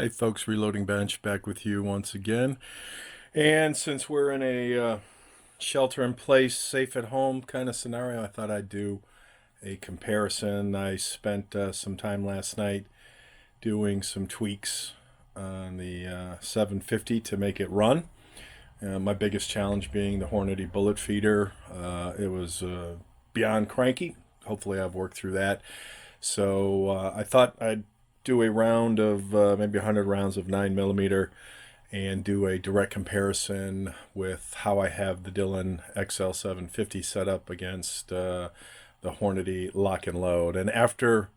Hey folks, Reloading Bench back with you once again. And since we're in a shelter in place, safe at home kind of scenario, I thought I'd do a comparison. I spent some time last night doing some tweaks on the 750 to make it run. My biggest challenge being the Hornady bullet feeder. It was beyond cranky. Hopefully I've worked through that. So I thought I'd do a round of maybe 100 rounds of 9mm and do a direct comparison with how I have the Dillon XL750 set up against the Hornady lock and load. And after,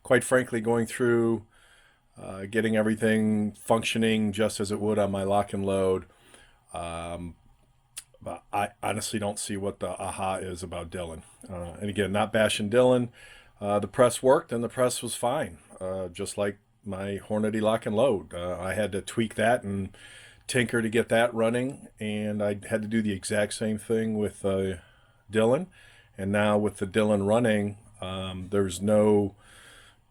quite frankly, going through getting everything functioning just as it would on my lock and load, but I honestly don't see what the aha is about Dillon. And again, not bashing Dillon. The press worked and the press was fine, just like my Hornady lock and load. I had to tweak that and tinker to get that running, and I had to do the exact same thing with Dillon. And now with the Dillon running, there's no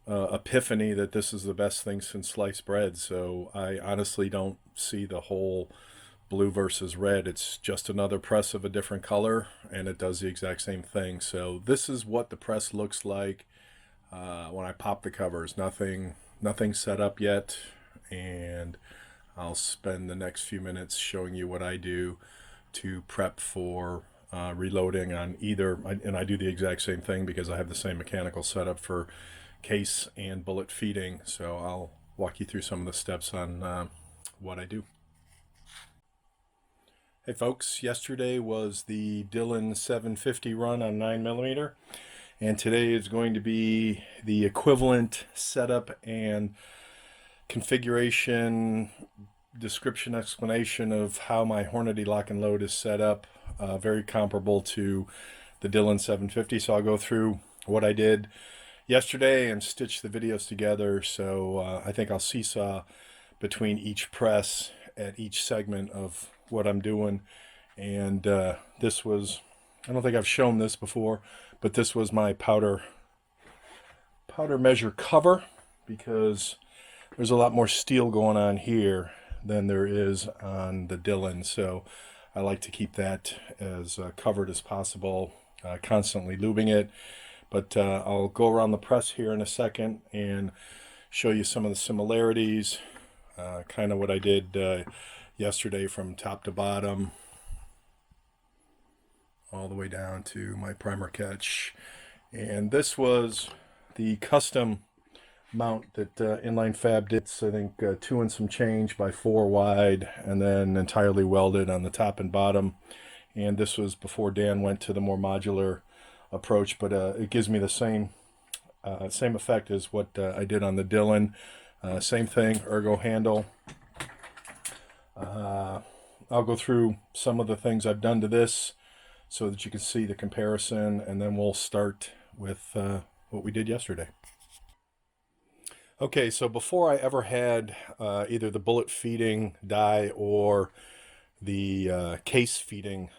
epiphany that this is the best thing since sliced bread. So I honestly don't see the whole blue versus red. It's just another press of a different color, and it does the exact same thing. So this is what the press looks like when I pop the covers. Nothing set up yet, and I'll spend the next few minutes showing you what I do to prep for reloading on either, and I do the exact same thing because I have the same mechanical setup for case and bullet feeding. So I'll walk you through some of the steps on what I do. Hey folks, yesterday was the Dillon 750 run on 9mm, and today is going to be the equivalent setup and configuration, description, explanation of how my Hornady lock and load is set up, very comparable to the Dillon 750. So I'll go through what I did yesterday and stitch the videos together. So I think I'll seesaw between each press at each segment of what I'm doing. And this was, I don't think I've shown this before, but this was my powder measure cover, because there's a lot more steel going on here than there is on the Dillon. So I like to keep that as covered as possible, constantly lubing it. But I'll go around the press here in a second and show you some of the similarities, kind of what I did yesterday from top to bottom, all the way down to my primer catch. And this was the custom mount that Inline Fab did. I think 2 and some change by 4 wide, and then entirely welded on the top and bottom. And this was before Dan went to the more modular approach, but it gives me the same effect as what I did on the Dillon. Same thing, ergo handle. I'll go through some of the things I've done to this so that you can see the comparison, and then we'll start with what we did yesterday. Okay, so before I ever had either the bullet feeding die or the case feeding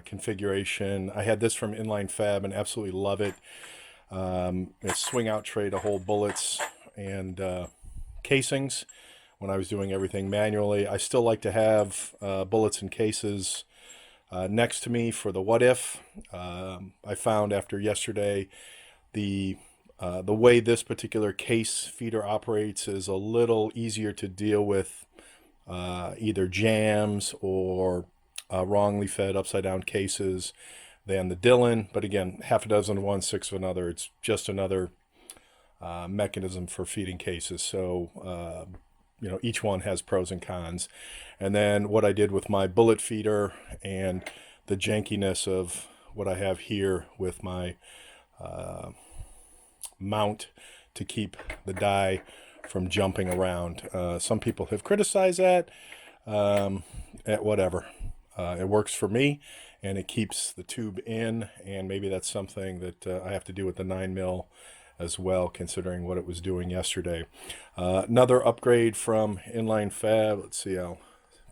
configuration, I had this from Inline Fab and absolutely love it. It's swing out tray to hold bullets and casings when I was doing everything manually. I still like to have bullets and cases next to me for the what if. I found after yesterday the way this particular case feeder operates is a little easier to deal with either jams or wrongly fed upside down cases than the Dillon. But again, half a dozen of one, 6 of another. It's just another mechanism for feeding cases. So each one has pros and cons. And then what I did with my bullet feeder and the jankiness of what I have here with my mount to keep the die from jumping around. Some people have criticized that. At whatever. It works for me, and it keeps the tube in, and maybe that's something that I have to do with the 9mm as well, considering what it was doing yesterday. Another upgrade from Inline Fab. Let's see, I'll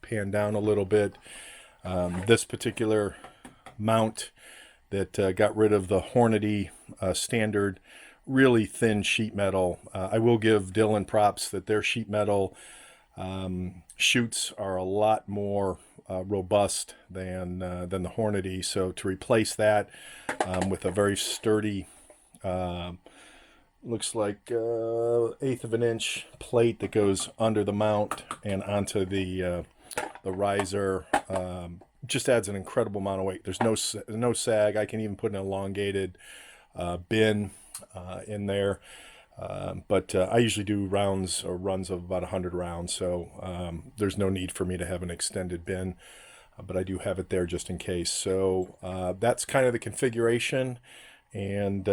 pan down a little bit. This particular mount that got rid of the Hornady standard really thin sheet metal. I will give Dillon props that their sheet metal chutes are a lot more robust than the Hornady. So to replace that with a very sturdy, looks like 1/8 of an inch plate that goes under the mount and onto the riser, just adds an incredible amount of weight. There's no sag. I can even put an elongated bin in there. But I usually do runs of about 100 rounds, so there's no need for me to have an extended bin, but I do have it there just in case. So that's kind of the configuration and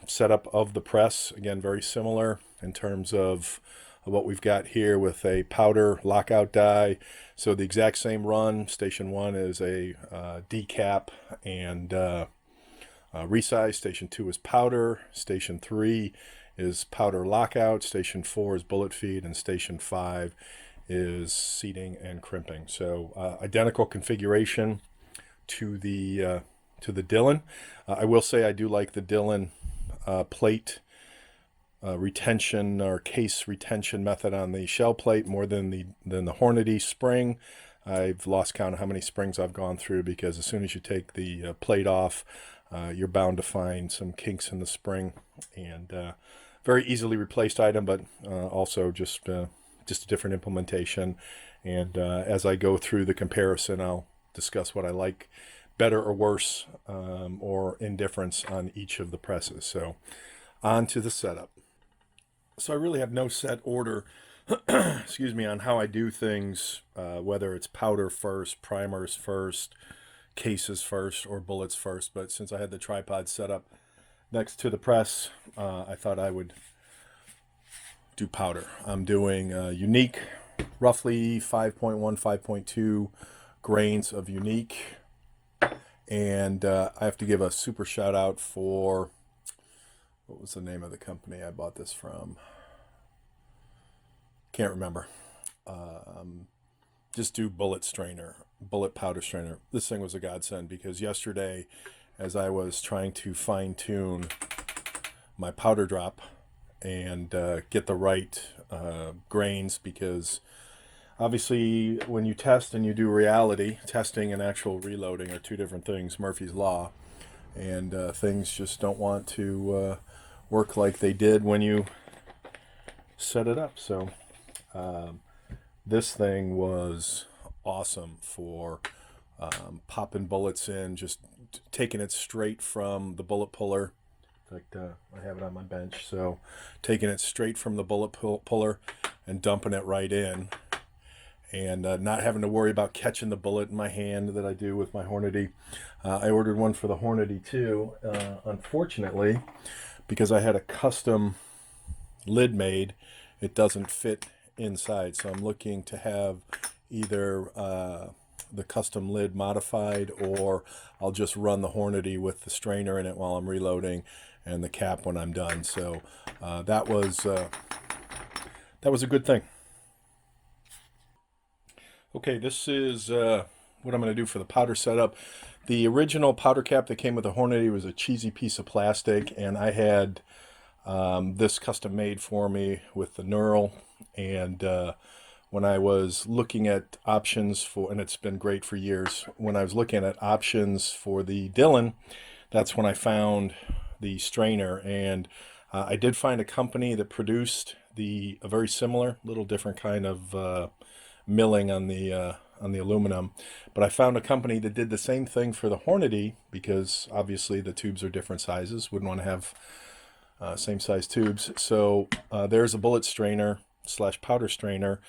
setup of the press. Again, very similar in terms of what we've got here with a powder lockout die. So the exact same run. Station 1 is a decap and resize. Station 2 is powder. Station 3 is powder lockout. Station 4 is bullet feed, and Station 5 is seating and crimping. So identical configuration to the Dillon. I will say I do like the Dillon plate retention or case retention method on the shell plate more than the Hornady spring. I've lost count of how many springs I've gone through, because as soon as you take the plate off, you're bound to find some kinks in the spring, and very easily replaced item, but also just a different implementation. And as I go through the comparison, I'll discuss what I like better or worse, or indifference on each of the presses. So on to the setup. So I really have no set order excuse me, on how I do things, whether it's powder first, primers first, cases first, or bullets first. But since I had the tripod set up next to the press, I thought I would do powder. I'm doing unique, roughly 5.1, 5.2 grains of unique. And I have to give a super shout out for, what was the name of the company I bought this from? Can't remember. Just do bullet powder strainer. This thing was a godsend, because yesterday, as I was trying to fine tune my powder drop and get the right grains, because obviously when you test and you do reality, testing and actual reloading are two different things, Murphy's Law, and things just don't want to work like they did when you set it up. So this thing was awesome for popping bullets in, just taking it straight from the bullet puller. In fact, I have it on my bench, so taking it straight from the bullet puller and dumping it right in, and not having to worry about catching the bullet in my hand that I do with my Hornady. I ordered one for the Hornady too. Unfortunately, because I had a custom lid made, it doesn't fit inside. So I'm looking to have either the custom lid modified, or I'll just run the Hornady with the strainer in it while I'm reloading, and the cap when I'm done. So that was a good thing. Okay, this is what I'm going to do for the powder setup. The original powder cap that came with the Hornady was a cheesy piece of plastic, and I had this custom made for me with the knurl. And when I was looking at options for, and it's been great for years, when I was looking at options for the Dillon, that's when I found the strainer. And I did find a company that produced a very similar, little different kind of milling on the aluminum, but I found a company that did the same thing for the Hornady, because obviously the tubes are different sizes, wouldn't want to have same size tubes. So there's a bullet strainer / powder strainer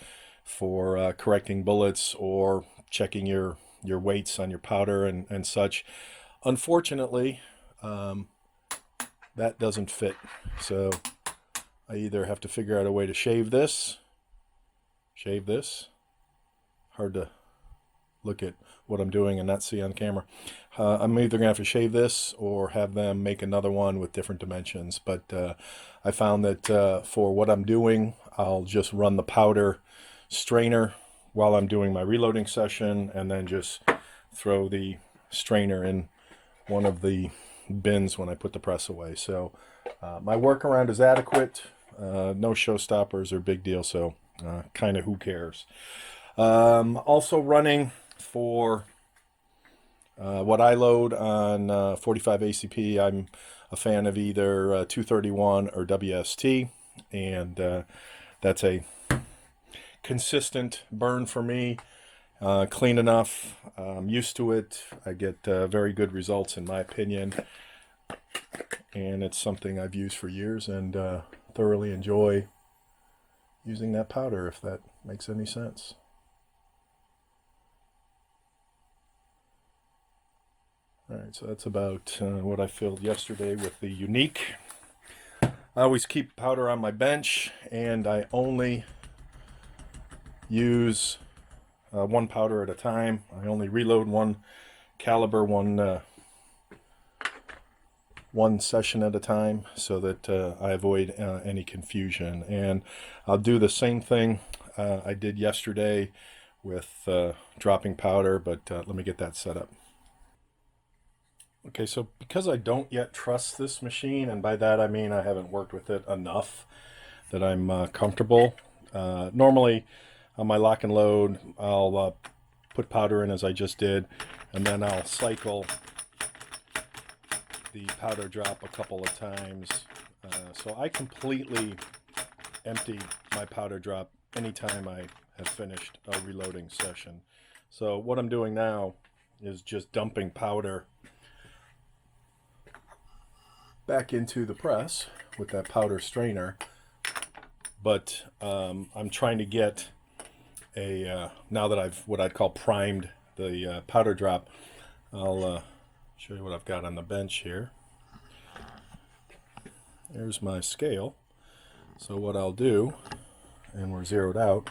for correcting bullets or checking your weights on your powder and such. Unfortunately, that doesn't fit, so I either have to figure out a way to shave this. Hard to look at what I'm doing and not see on camera. I'm either going to have to shave this or have them make another one with different dimensions. But I found that for what I'm doing, I'll just run the powder strainer while I'm doing my reloading session, and then just throw the strainer in one of the bins when I put the press away. So my workaround is adequate. No showstoppers or big deal, so kind of who cares. Also running for what I load on 45 ACP. I'm a fan of either 231 or WST, and that's a consistent burn for me. Clean enough. I'm used to it. I get very good results in my opinion, and it's something I've used for years and thoroughly enjoy using that powder, if that makes any sense. Alright, so that's about what I filled yesterday with the Unique. I always keep powder on my bench, and I only use one powder at a time. I only reload one caliber, one session at a time, so that I avoid any confusion. And I'll do the same thing I did yesterday with dropping powder, but let me get that set up. Okay, so because I don't yet trust this machine, and by that I mean I haven't worked with it enough that I'm comfortable. Normally on my lock and load, I'll put powder in as I just did, and then I'll cycle the powder drop a couple of times. So I completely empty my powder drop anytime I have finished a reloading session. So what I'm doing now is just dumping powder back into the press with that powder strainer, but I'm trying to get a now that I've what I'd call primed the powder drop. I'll show you what I've got on the bench here. There's my scale. So what I'll do, and we're zeroed out,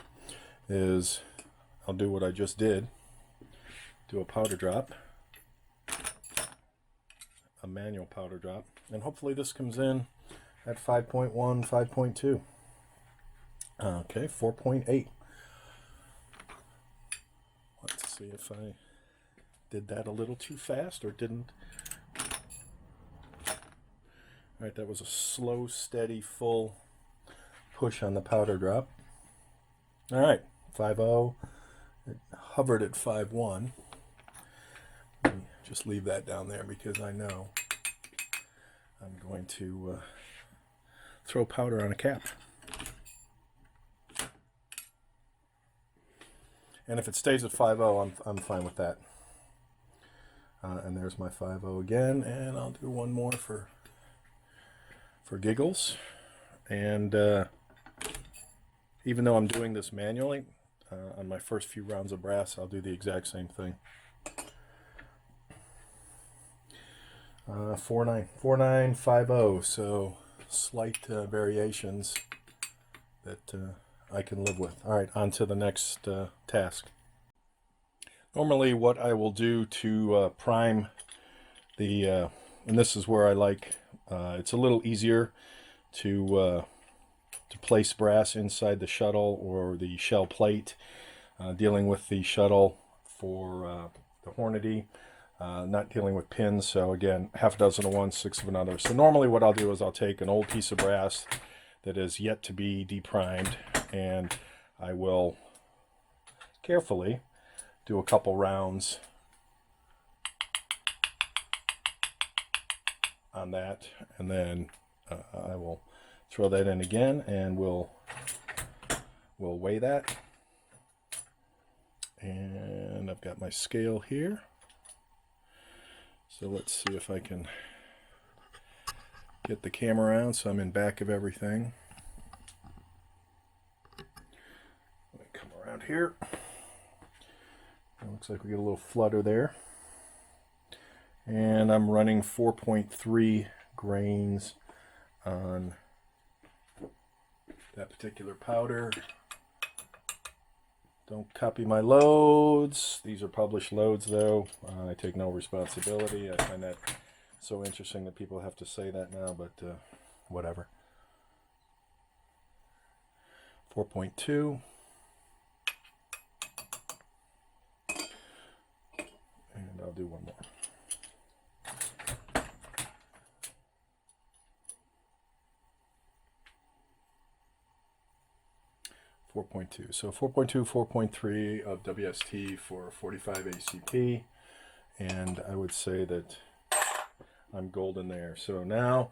is I'll do what I just did, do a powder drop, a manual powder drop, and hopefully this comes in at 5.1, 5.2. Okay, 4.8. Let's see if I did that a little too fast or didn't. All right, that was a slow, steady, full push on the powder drop. All right, 5.0. It hovered at 5.1. Just leave that down there because I know I'm going to throw powder on a cap. And if it stays at 5.0, I'm fine with that. And there's my 5.0 again, and I'll do one more for giggles. And even though I'm doing this manually, on my first few rounds of brass, I'll do the exact same thing. 4.9, 5.0, so slight variations that I can live with. All right, on to the next task. Normally what I will do to prime the, and this is where I like, it's a little easier to place brass inside the shuttle or the shell plate, dealing with the shuttle for the Hornady. Not dealing with pins, so again, half a dozen of one, 6 of another. So normally what I'll do is I'll take an old piece of brass that is yet to be deprimed, and I will carefully do a couple rounds on that, and then I will throw that in again, and we'll weigh that. And I've got my scale here. So let's see if I can get the camera around so I'm in back of everything. Let me come around here. It looks like we get a little flutter there. And I'm running 4.3 grains on that particular powder. Don't copy my loads. These are published loads, though. I take no responsibility. I find that so interesting that people have to say that now, but whatever. 4.2. And I'll do one more. 4.2. So 4.2, 4.3 of WST for 45 ACP. And I would say that I'm golden there. So now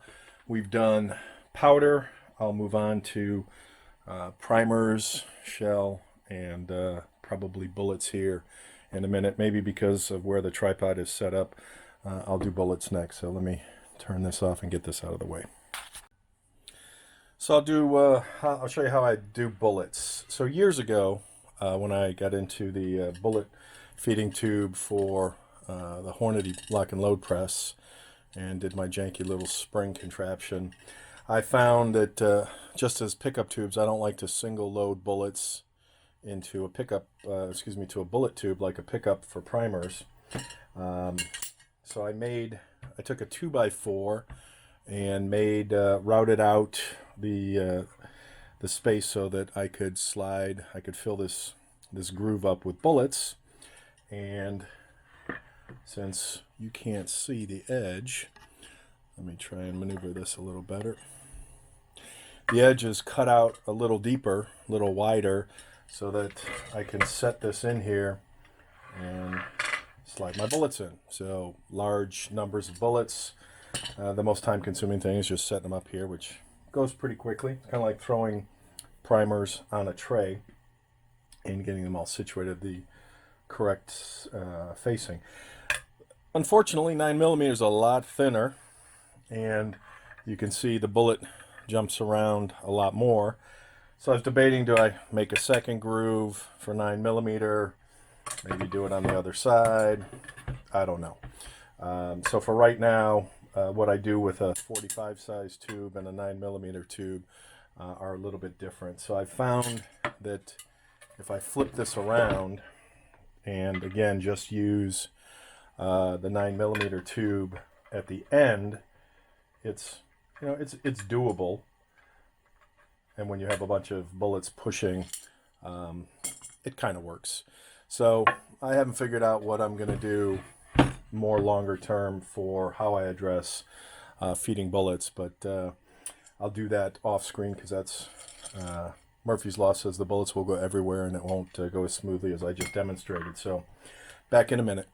we've done powder. I'll move on to primers, shell, and probably bullets here in a minute. Maybe because of where the tripod is set up, I'll do bullets next. So let me turn this off and get this out of the way. So I'll show you how I do bullets. So years ago, when I got into the bullet feeding tube for the Hornady lock and load press and did my janky little spring contraption, I found that just as pickup tubes, I don't like to single load bullets into a pickup, to a bullet tube like a pickup for primers. So I took a 2x4 and routed out the space so that I could fill this groove up with bullets. And since you can't see the edge, let me try and maneuver this a little better. The edge is cut out a little deeper, a little wider, so that I can set this in here and slide my bullets in. So large numbers of bullets. The most time-consuming thing is just setting them up here, which goes pretty quickly. It's kind of like throwing primers on a tray and getting them all situated the correct facing. Unfortunately, 9mm is a lot thinner, and you can see the bullet jumps around a lot more. So I was debating, do I make a second groove for 9mm, maybe do it on the other side? I don't know. So for right now, what I do with a 45 size tube and a 9mm tube are a little bit different. So I found that if I flip this around and again just use the 9mm tube at the end, it's doable. And when you have a bunch of bullets pushing, it kind of works. So I haven't figured out what I'm going to do more longer term for how I address feeding bullets, but I'll do that off screen because that's Murphy's Law says the bullets will go everywhere and it won't go as smoothly as I just demonstrated. So back in a minute.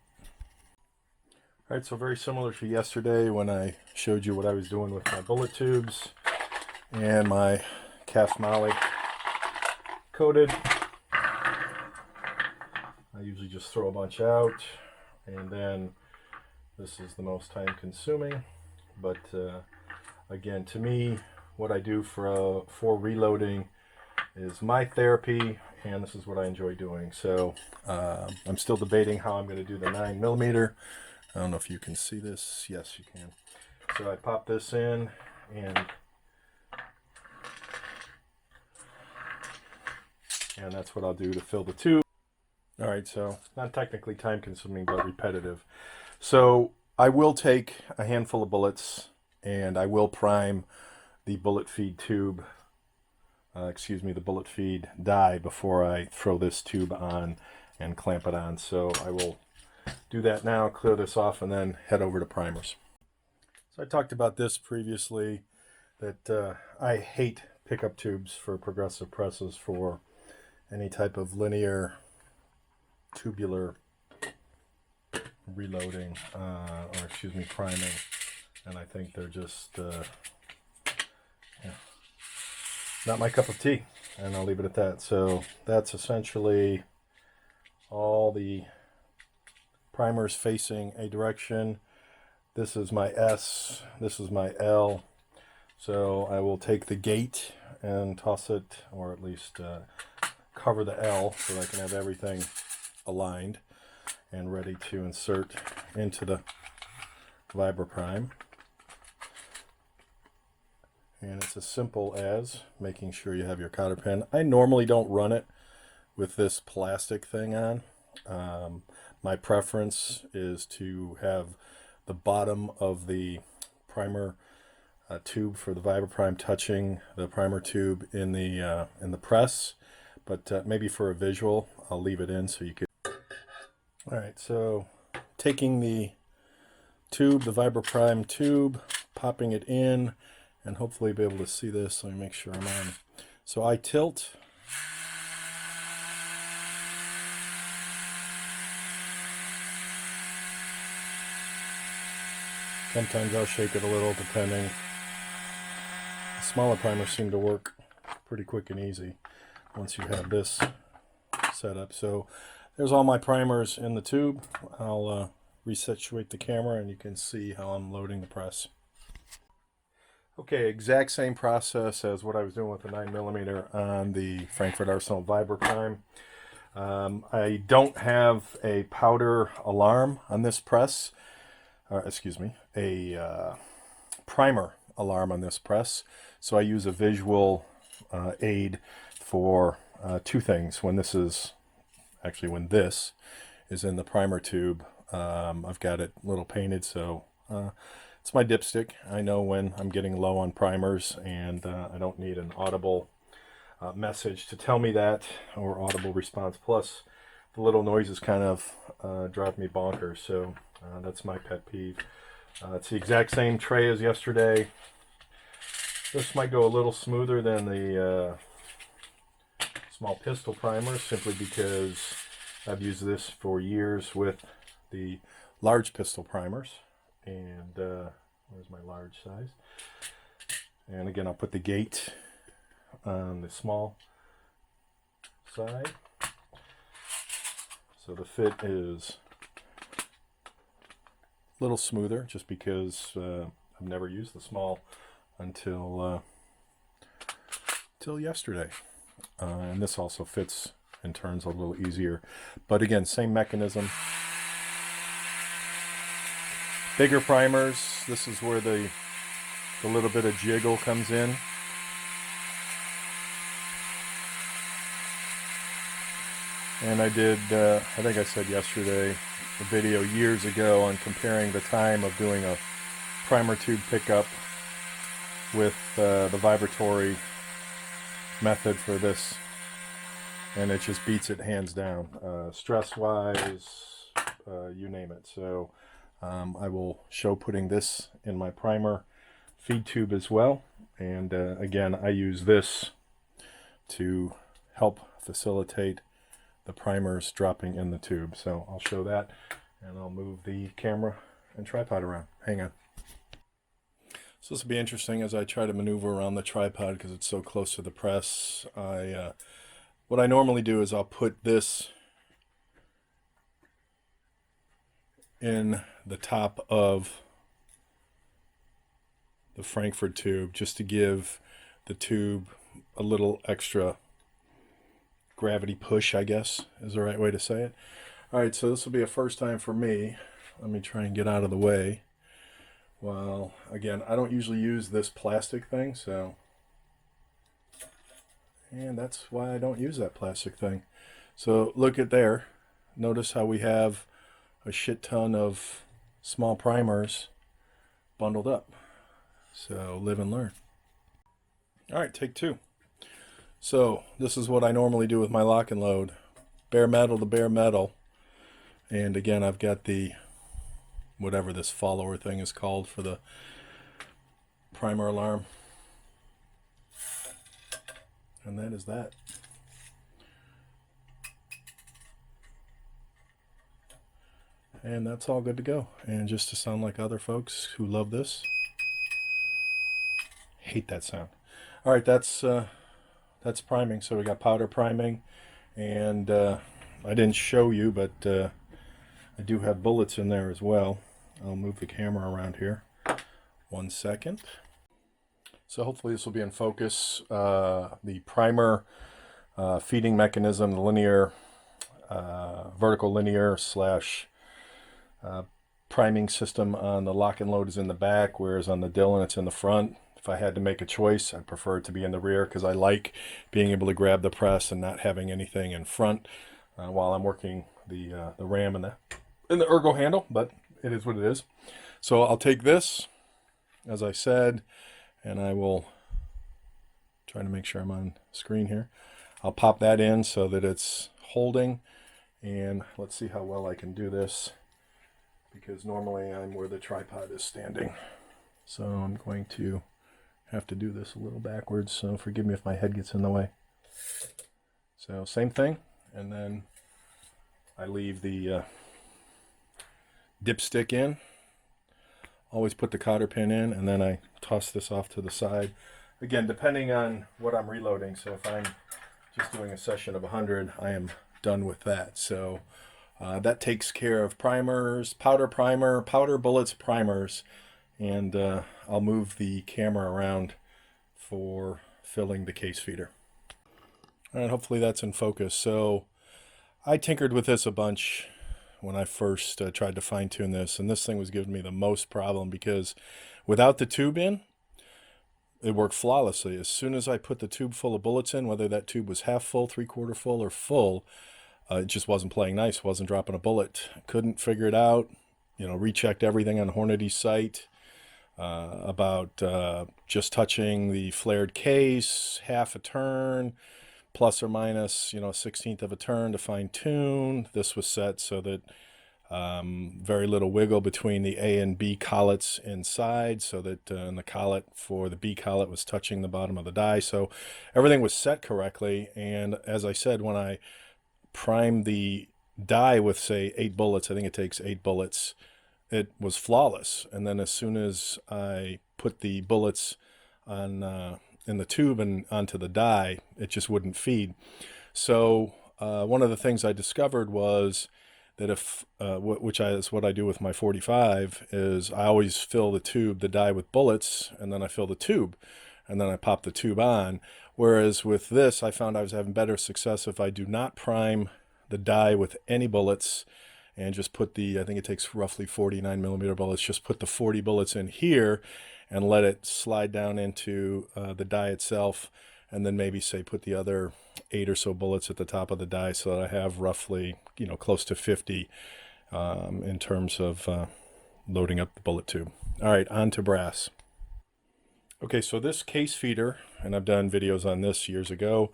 All right, so very similar to yesterday when I showed you what I was doing with my bullet tubes and my calf moly coated. I usually just throw a bunch out, and then this is the most time consuming, but again, to me, what I do for reloading is my therapy, and this is what I enjoy doing. So I'm still debating how I'm going to do the 9mm. I don't know if you can see this. Yes, you can. So I pop this in, and that's what I'll do to fill the tube. All right, so not technically time consuming, but repetitive. So I will take a handful of bullets and I will prime the bullet feed tube, the bullet feed die before I throw this tube on and clamp it on. So I will do that now, clear this off, and then head over to primers. So I talked about this previously, that I hate pickup tubes for progressive presses for any type of linear tubular reloading priming, and I think they're just not my cup of tea, and I'll leave it at that. So that's essentially all the primers facing a direction. This is my S, this is my L. So I will take the gate and toss it, or at least cover the L so I can have everything aligned and ready to insert into the Vibroprime. And it's as simple as making sure you have your cotter pin. I normally don't run it with this plastic thing on. My preference is to have the bottom of the primer tube for the Vibroprime touching the primer tube in the press, but maybe for a visual I'll leave it in so you can. All right, so taking the tube, the Vibroprime tube, popping it in, and hopefully be able to see this. Let me make sure I'm on. So I tilt Sometimes I'll shake it a little depending. The smaller primers seem to work pretty quick and easy once you have this set up. So there's all my primers in the tube. I'll resituate the camera and you can see how I'm loading the press. Okay, exact same process as what I was doing with the 9mm on the Frankfurt Arsenal Vibra Prime. I don't have a powder alarm on this press, excuse me, a primer alarm on this press. So I use a visual aid for two things. When this is in the primer tube, I've got it a little painted, so it's my dipstick. I know when I'm getting low on primers, and I don't need an audible message to tell me that, or audible response. Plus, the little noises kind of drive me bonkers, so that's my pet peeve. It's the exact same tray as yesterday. This might go a little smoother than the small pistol primer, simply because I've used this for years with the large pistol primers. And where's my large size? And again, I'll put the gate on the small side. So the fit is a little smoother, just because I've never used the small until yesterday. And this also fits and turns a little easier. But again, same mechanism. Bigger primers, this is where the little bit of jiggle comes in. And I did, I think I said yesterday, a video years ago on comparing the time of doing a primer tube pickup with the vibratory method for this. And it just beats it hands down, stress-wise, you name it. So I will show putting this in my primer feed tube as well. And again, I use this to help facilitate the primers dropping in the tube. So I'll show that, and I'll move the camera and tripod around. Hang on. So this will be interesting as I try to maneuver around the tripod because it's so close to the press. What I normally do is I'll put this in the top of the Frankfurt tube, just to give the tube a little extra gravity push, I guess is the right way to say it. All right, so this will be a first time for me. Let me try and get out of the way. Well, again, I don't usually use this plastic thing, and that's why I don't use that plastic thing. So look at there. Notice how we have a shit ton of small primers bundled up. So live and learn. All right, take two. So this is what I normally do with my lock and load. Bare metal to bare metal. And again, I've got the, whatever this follower thing is called for the primer alarm. And that is that. And that's all good to go. And just to sound like other folks who love this, hate that sound. All right, that's priming. So we got powder priming, and I didn't show you, but I do have bullets in there as well. I'll move the camera around here. 1 second. So hopefully this will be in focus. The primer feeding mechanism, the linear, vertical linear slash priming system on the lock and load is in the back, whereas on the Dillon it's in the front. If I had to make a choice, I prefer it to be in the rear because I like being able to grab the press and not having anything in front while I'm working the ram and the ergo handle, but it is what it is. So I'll take this, as I said, and I will try to make sure I'm on screen here. I'll pop that in so that it's holding, and let's see how well I can do this, because normally I'm where the tripod is standing. So I'm going to have to do this a little backwards, so forgive me if my head gets in the way. So same thing, and then I leave the dipstick in. always put the cotter pin in, and then I toss this off to the side. Again, depending on what I'm reloading. So if I'm just doing a session of 100, I am done with that. So that takes care of primers, powder primer, powder bullets, primers, and I'll move the camera around for filling the case feeder. All right, hopefully that's in focus. So I tinkered with this a bunch when I first tried to fine-tune this, and this thing was giving me the most problem because without the tube in, it worked flawlessly. As soon as I put the tube full of bullets in, whether that tube was half full, three-quarter full, or full, it just wasn't playing nice, wasn't dropping a bullet. Couldn't figure it out. You know, rechecked everything on Hornady's site about just touching the flared case, half a turn, plus or minus, you know, 1/16 of a turn to fine tune. This was set so that very little wiggle between the A and B collets inside, so that and the collet for the B collet was touching the bottom of the die. So everything was set correctly. And as I said, when I primed the die with, say, 8 bullets, I think it takes 8 bullets, it was flawless. And then as soon as I put the bullets on in the tube and onto the die, it just wouldn't feed. So one of the things I discovered was that if, which is what I do with my 45, is I always fill the die with bullets, and then I fill the tube, and then I pop the tube on. Whereas with this, I found I was having better success if I do not prime the die with any bullets and just put the, I think it takes roughly 49mm bullets, just put the 40 bullets in here and let it slide down into the die itself, and then maybe, say, put the other 8 or so bullets at the top of the die, so that I have roughly, you know, close to 50 in terms of loading up the bullet tube. All right, on to brass. Okay, so this case feeder, and I've done videos on this years ago,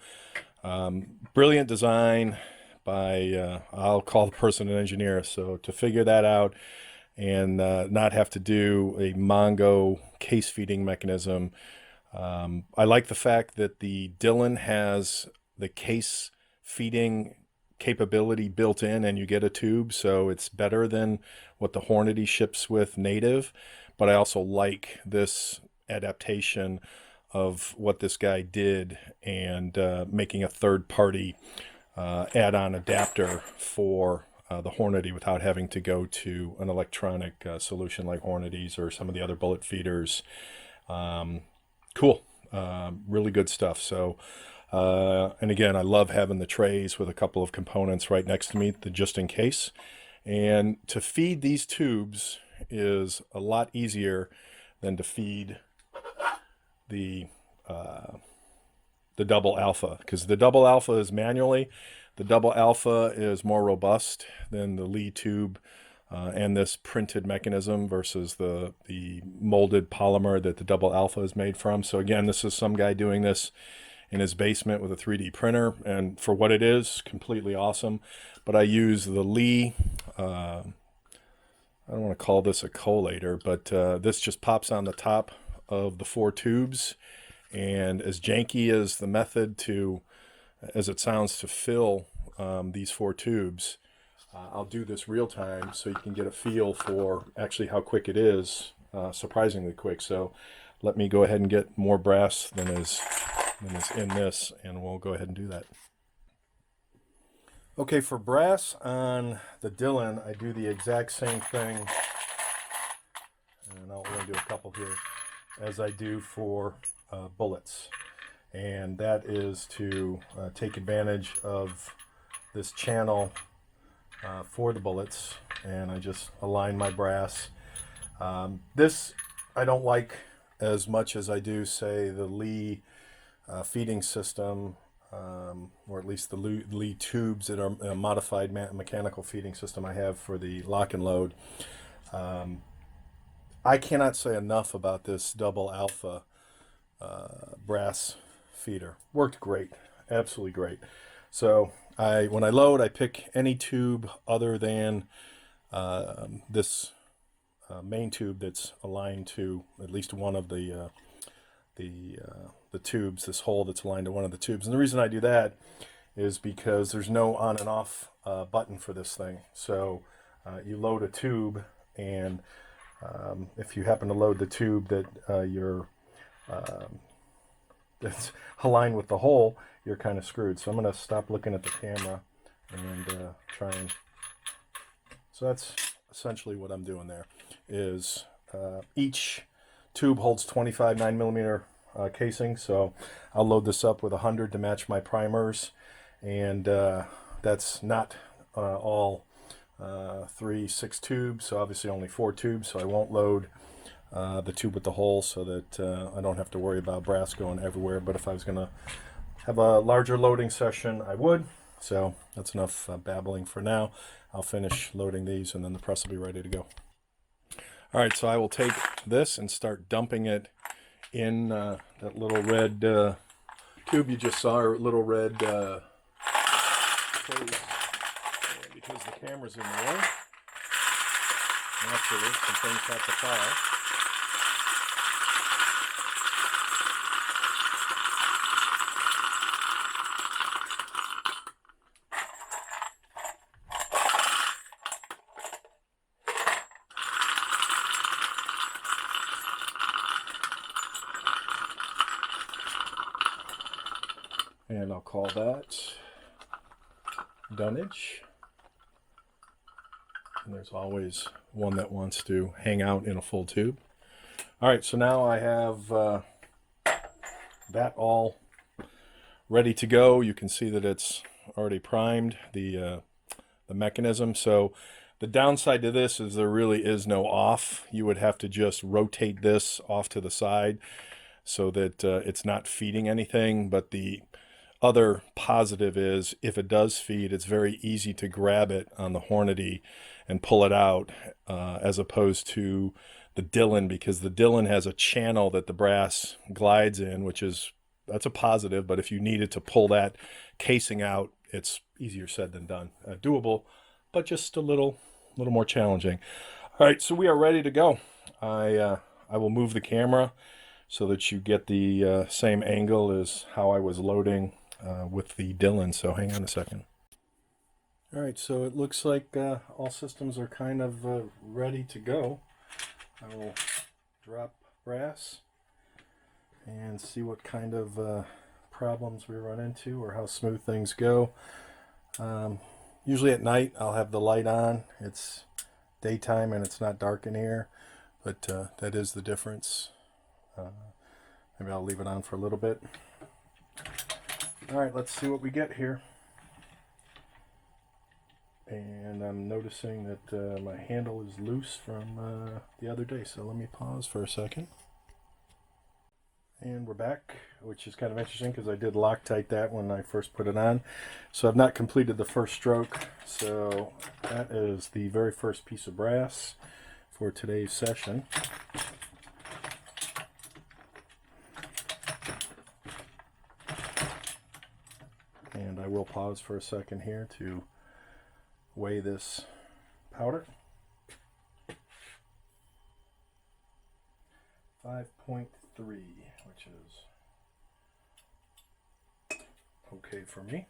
brilliant design by, I'll call the person an engineer, so to figure that out and not have to do a Mongo case feeding mechanism. I like the fact that the Dillon has the case feeding capability built in, and you get a tube, so it's better than what the Hornady ships with native. But I also like this adaptation of what this guy did, and making a third-party add-on adapter for the Hornady without having to go to an electronic solution like Hornady's or some of the other bullet feeders. Cool. Really good stuff. So, and again, I love having the trays with a couple of components right next to me, just in case. And to feed these tubes is a lot easier than to feed the double alpha, because the double alpha is manually. The double alpha is more robust than the Lee tube and this printed mechanism versus the molded polymer that the double alpha is made from. So again, this is some guy doing this in his basement with a 3D printer, and for what it is, completely awesome. But I use the Lee, I don't want to call this a collator, but this just pops on the top of the 4 tubes, and as janky as the method to, as it sounds, to fill these 4 tubes, I'll do this real time so you can get a feel for actually how quick it is, surprisingly quick. So let me go ahead and get more brass than is in this, and we'll go ahead and do that. Okay, for brass on the Dillon, I do the exact same thing, and I'll only do a couple here, as I do for bullets. And that is to take advantage of this channel for the bullets, and I just align my brass. This I don't like as much as I do, say, the Lee feeding system, or at least the Lee tubes that are a modified mechanical feeding system I have for the lock and load. I cannot say enough about this double alpha brass feeder. Worked great, absolutely great. So when I load, I pick any tube other than this main tube that's aligned to at least one of the tubes, this hole that's aligned to one of the tubes. And the reason I do that is because there's no on and off button for this thing. So you load a tube, and If you happen to load the tube that that's aligned with the hole, you're kind of screwed. So I'm going to stop looking at the camera and try and... So that's essentially what I'm doing there. Is each tube holds 25 9mm casing, so I'll load this up with 100 to match my primers, and that's not all 3/6 tubes, so obviously only 4 tubes, so I won't load the tube with the hole so that I don't have to worry about brass going everywhere. But if I was going to have a larger loading session, I would. So that's enough babbling for now. I'll finish loading these and then the press will be ready to go. All right, so I will take this and start dumping it in that little red tube you just saw, or little red case. And because the camera's in the way, naturally some things have to fall. And I'll call that dunnage. And there's always one that wants to hang out in a full tube. All right, so now I have that all ready to go. You can see that it's already primed, the mechanism. So the downside to this is there really is no off. You would have to just rotate this off to the side so that it's not feeding anything. But the other positive is if it does feed, it's very easy to grab it on the Hornady and pull it out, as opposed to the Dillon, because the Dillon has a channel that the brass glides in, that's a positive. But if you needed to pull that casing out, it's easier said than done. Doable, but just a little more challenging. All right, so we are ready to go. I will move the camera so that you get the same angle as how I was loading with the Dillon. So hang on a second. All right, so it looks like all systems are kind of ready to go. I will drop brass and see what kind of problems we run into or how smooth things go. Usually at night I'll have the light on. It's daytime and it's not dark in here, but that is the difference. Maybe I'll leave it on for a little bit. All right, let's see what we get here. And I'm noticing that my handle is loose from the other day, so let me pause for a second. And we're back, which is kind of interesting because I did Loctite that when I first put it on. So I've not completed the first stroke, so that is the very first piece of brass for today's session. And I will pause for a second here to weigh this powder. 5.3, which is okay for me.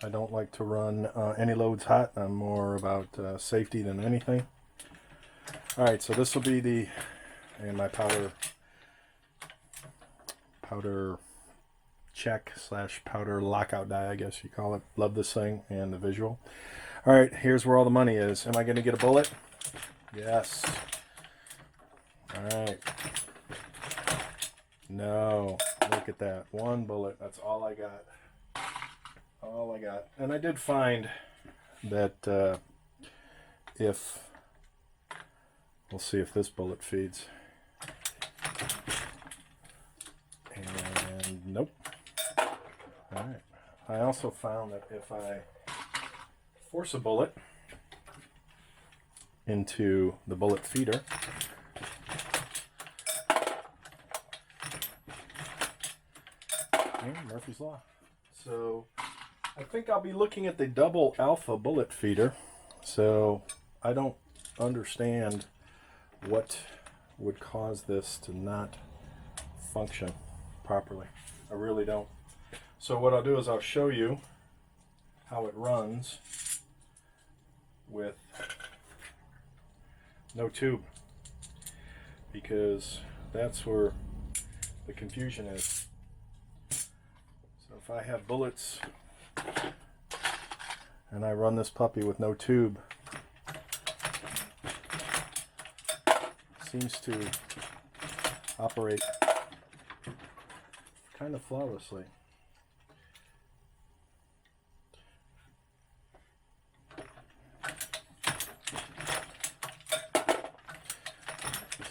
I don't like to run any loads hot. I'm more about safety than anything. All right, so this will be my powder check / powder lockout die, I guess you call it. Love this thing and the visual. All right, here's where all the money is. Am I going to get a bullet? Yes. All right. No, look at that. One bullet. That's all I got. All I got. And I did find that we'll see if this bullet feeds. And nope. All right. I also found that if I force a bullet into the bullet feeder, Murphy's Law. So I think I'll be looking at the double alpha bullet feeder. So I don't understand what would cause this to not function properly. I really don't. So what I'll do is I'll show you how it runs with no tube, because that's where the confusion is. So if I have bullets and I run this puppy with no tube, it seems to operate kind of flawlessly.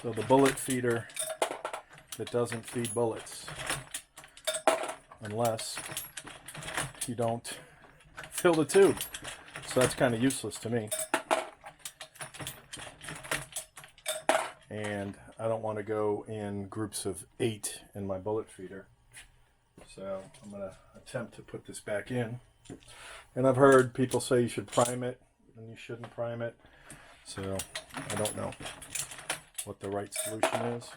So the bullet feeder that doesn't feed bullets, unless you don't fill the tube. So that's kind of useless to me. And I don't want to go in groups of 8 in my bullet feeder. So I'm going to attempt to put this back in. And I've heard people say you should prime it and you shouldn't prime it. So I don't know what the right solution is.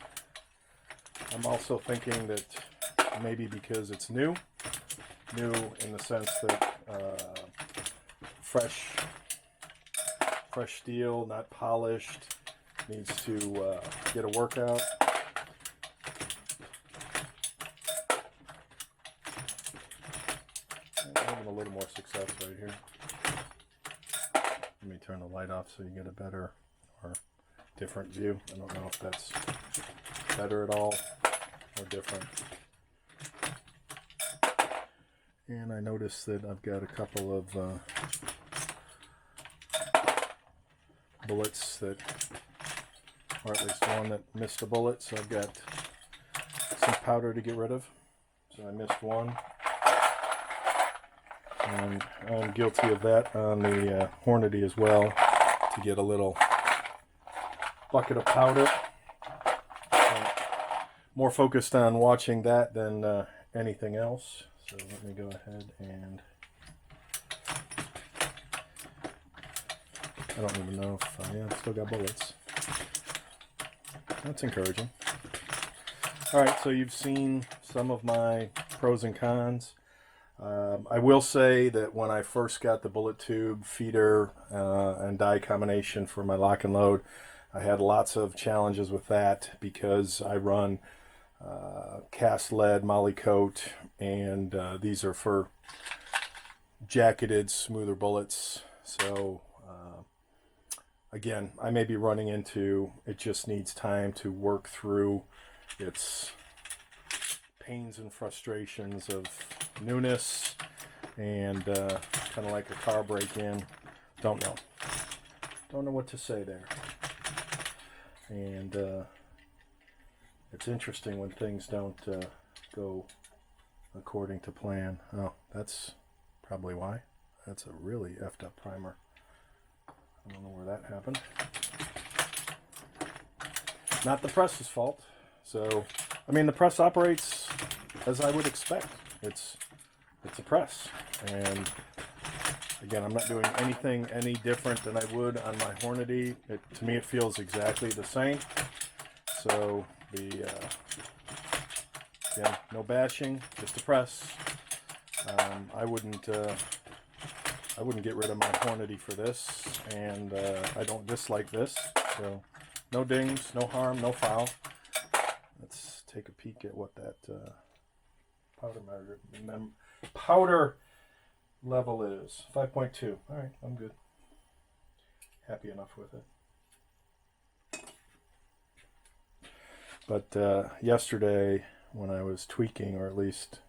I'm also thinking that maybe because it's new in the sense that fresh steel, not polished, needs to get a workout. I'm having a little more success right here. Let me turn the light off so you get a better or different view. I don't know if that's better at all or different. And I noticed that I've got a couple of bullets that, or at least one that missed a bullet, so I've got some powder to get rid of. So I missed one. And I'm guilty of that on the Hornady as well, to get a little bucket of powder. More focused on watching that than anything else. So let me go ahead and I don't even know if yeah, I've still got bullets. That's encouraging. Alright, so you've seen some of my pros and cons. I will say that when I first got the bullet tube feeder and die combination for my lock and load, I had lots of challenges with that because I run cast lead, moly coat, and these are for jacketed, smoother bullets. So again, I may be running into, it just needs time to work through its pains and frustrations of newness and kind of like a car break-in. Don't know what to say there. And it's interesting when things don't go according to plan. Oh, that's probably why. That's a really effed up primer. I don't know where that happened. Not the press's fault. So, I mean, the press operates as I would expect. It's a press. And again, I'm not doing anything any different than I would on my Hornady. To me, it feels exactly the same. So the again, no bashing, just a press. I wouldn't get rid of my Hornady for this, and I don't dislike this. So no dings, no harm, no foul. Let's take a peek at what that powder level is. 5.2. All right, I'm good. Happy enough with it. But yesterday, when I was tweaking, or at least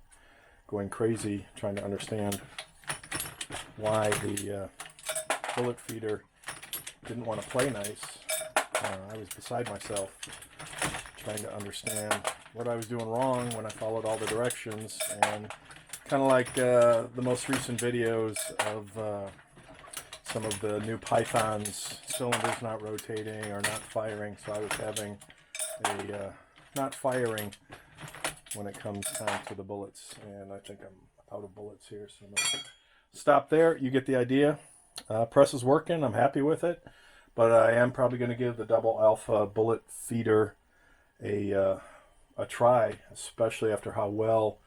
going crazy, trying to understand why the bullet feeder didn't want to play nice, I was beside myself, trying to understand what I was doing wrong when I followed all the directions. And kind of like the most recent videos of some of the new Pythons, cylinders not rotating or not firing. So I was having a not firing when it comes time to the bullets, and I think I'm out of bullets here, so I'm gonna stop there. You get the idea. Press is working. I'm happy with it, but I am probably going to give the double alpha bullet feeder a try, especially after how well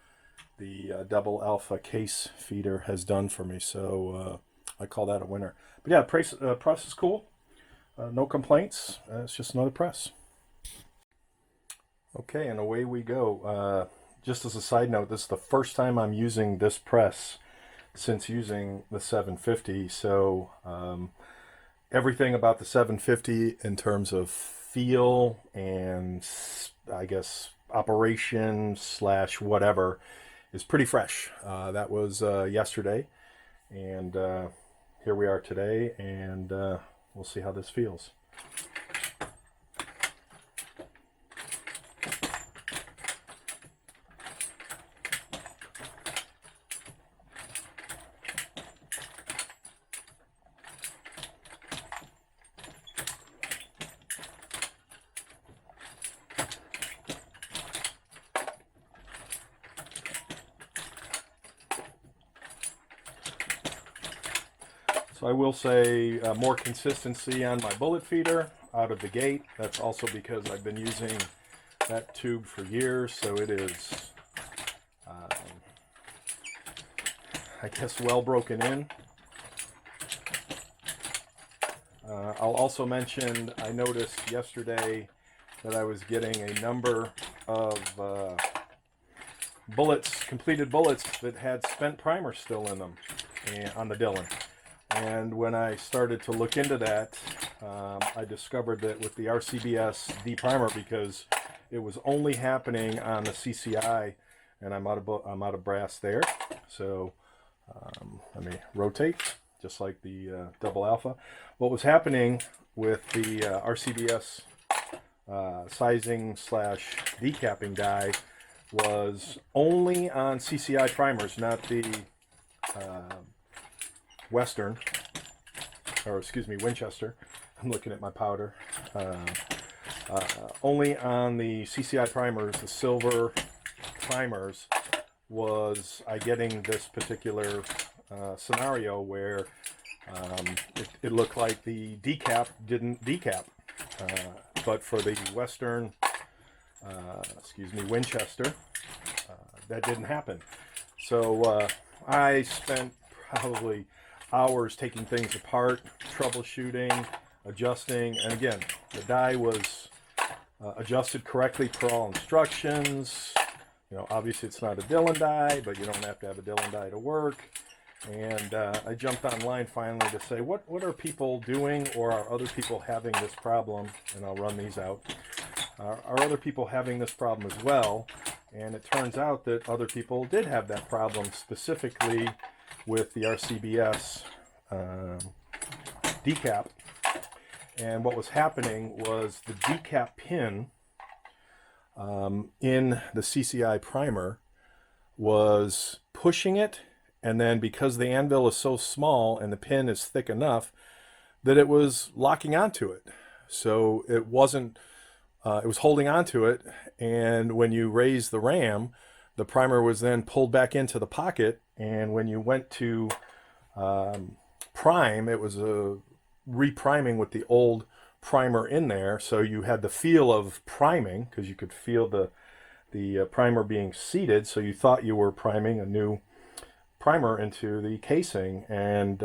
the double alpha case feeder has done for me. So I call that a winner. But yeah, press is cool. no complaints. It's just another press. Okay, and away we go. Just as a side note, this is the first time I'm using this press since using the 750, so everything about the 750 in terms of feel and I guess operation slash whatever is pretty fresh. That was yesterday, and here we are today, and we'll see how this feels. So I will say more consistency on my bullet feeder out of the gate. That's also because I've been using that tube for years, so it is, I guess, well broken in. I'll also mention, I noticed yesterday that I was getting a number of bullets, completed bullets that had spent primer still in them on the Dillon. And when I started to look into that, I discovered that with the RCBS deprimer, because it was only happening on the CCI, and I'm out of brass there. So let me rotate, just like the double alpha. What was happening with the RCBS sizing slash decapping die was only on CCI primers, not the Western, or excuse me, Winchester. I'm looking at my powder. Only on the CCI primers, the silver primers, was I getting this particular scenario where it looked like the decap didn't decap. But for the Western, excuse me, Winchester, that didn't happen. So I spent probably hours taking things apart, troubleshooting, adjusting, and again, the die was adjusted correctly per all instructions. You know, obviously it's not a Dillon die, but you don't have to have a Dillon die to work. And I jumped online finally to say, what are people doing, or are other people having this problem? And I'll run these out. Are other people having this problem as well? And it turns out that other people did have that problem, specifically with the RCBS decap. And what was happening was the decap pin in the CCI primer was pushing it, and then because the anvil is so small and the pin is thick enough that it was locking onto it. So it wasn't, it was holding onto it, and when you raise the ram, the primer was then pulled back into the pocket, and when you went to prime, it was a repriming with the old primer in there, so you had the feel of priming because you could feel the primer being seated, so you thought you were priming a new primer into the casing. And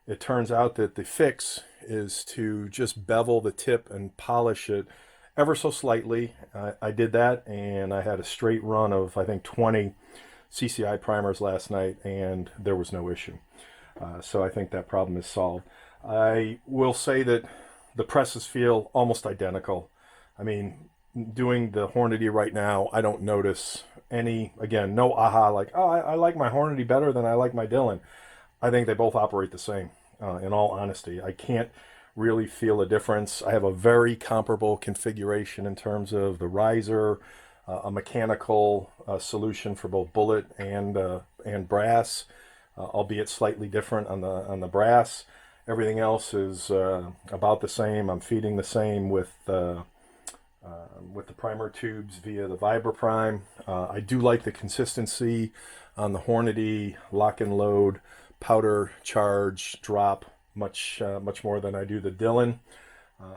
it turns out that the fix is to just bevel the tip and polish it ever so slightly. I did that, and I had a straight run of, I think, 20 CCI primers last night, and there was no issue. So I think that problem is solved. I will say that the presses feel almost identical. I mean, doing the Hornady right now, I don't notice any, again, no aha, like, oh, I like my Hornady better than I like my Dillon. I think they both operate the same, in all honesty. I can't really feel a difference. I have a very comparable configuration in terms of the riser, a mechanical solution for both bullet and brass, albeit slightly different on the brass. Everything else is about the same. I'm feeding the same with the primer tubes via the VibraPrime. I do like the consistency on the Hornady lock and load powder charge drop much more than I do the Dillon.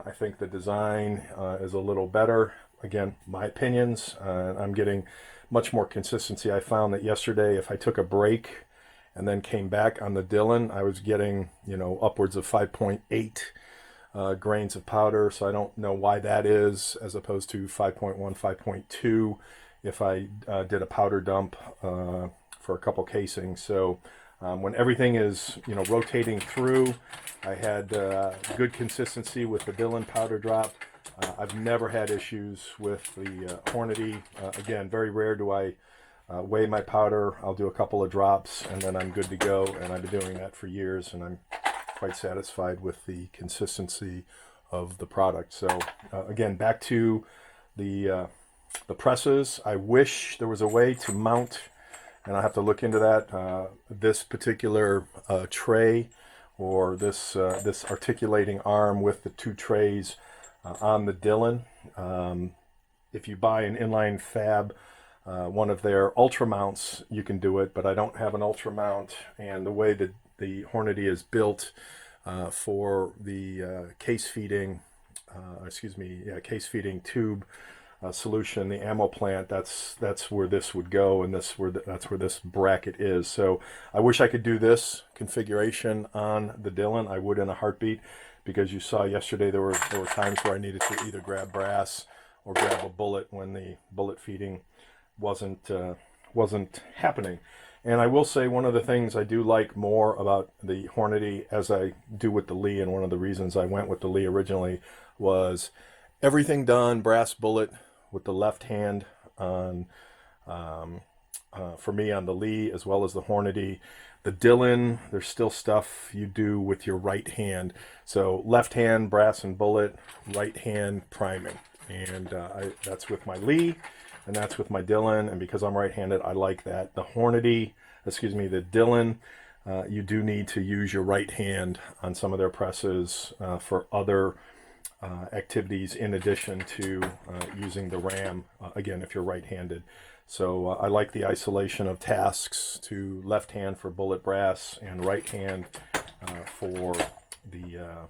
I think the design is a little better. Again, my opinions. I'm getting much more consistency. I found that yesterday, if I took a break and then came back on the Dillon, I was getting, upwards of 5.8 grains of powder, so I don't know why that is, as opposed to 5.1, 5.2 if I did a powder dump for a couple casings. So when everything is, you know, rotating through, I had good consistency with the Dillon powder drop. I've never had issues with the Hornady. Again, very rare do I weigh my powder. I'll do a couple of drops and then I'm good to go, and I've been doing that for years, and I'm quite satisfied with the consistency of the product. So again, back to the presses. I wish there was a way to mount, and I have to look into that, this particular tray, or this this articulating arm with the two trays on the Dillon. If you buy an inline fab, one of their ultra mounts, you can do it, but I don't have an ultra mount, and the way that the Hornady is built for the case feeding, case feeding tube solution, the ammo plant, that's where this would go, and that's where this bracket is. So I wish I could do this configuration on the Dillon. I would in a heartbeat, because you saw yesterday there were times where I needed to either grab brass or grab a bullet when the bullet feeding wasn't happening. And I will say, one of the things I do like more about the Hornady, as I do with the Lee, and one of the reasons I went with the Lee originally, was everything done brass bullet with the left hand on, for me on the Lee as well as the Hornady. The Dillon, there's still stuff you do with your right hand. So left hand brass and bullet, right hand priming. And that's with my Lee, and that's with my Dillon. And because I'm right-handed, I like that. The the Dillon, you do need to use your right hand on some of their presses for other activities in addition to using the ram, again, if you're right-handed. So I like the isolation of tasks to left hand for bullet brass and right hand for the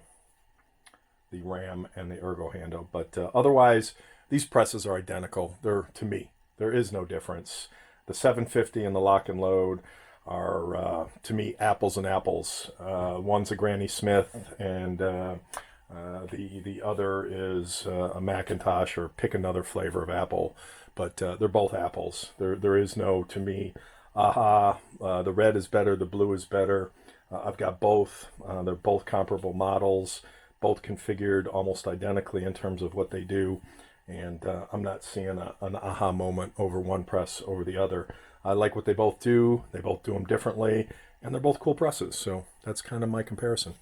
ram and the ergo handle. But otherwise, these presses are identical. To me, there is no difference. The 750 and the Lock and Load are, to me, apples and apples. One's a Granny Smith, and the other is a Macintosh, or pick another flavor of apple. But they're both apples. There is no, to me, the red is better, the blue is better. I've got both. They're both comparable models, both configured almost identically in terms of what they do. And I'm not seeing an aha moment over one press over the other. I like what they both do. They both do them differently, and they're both cool presses. So that's kind of my comparison.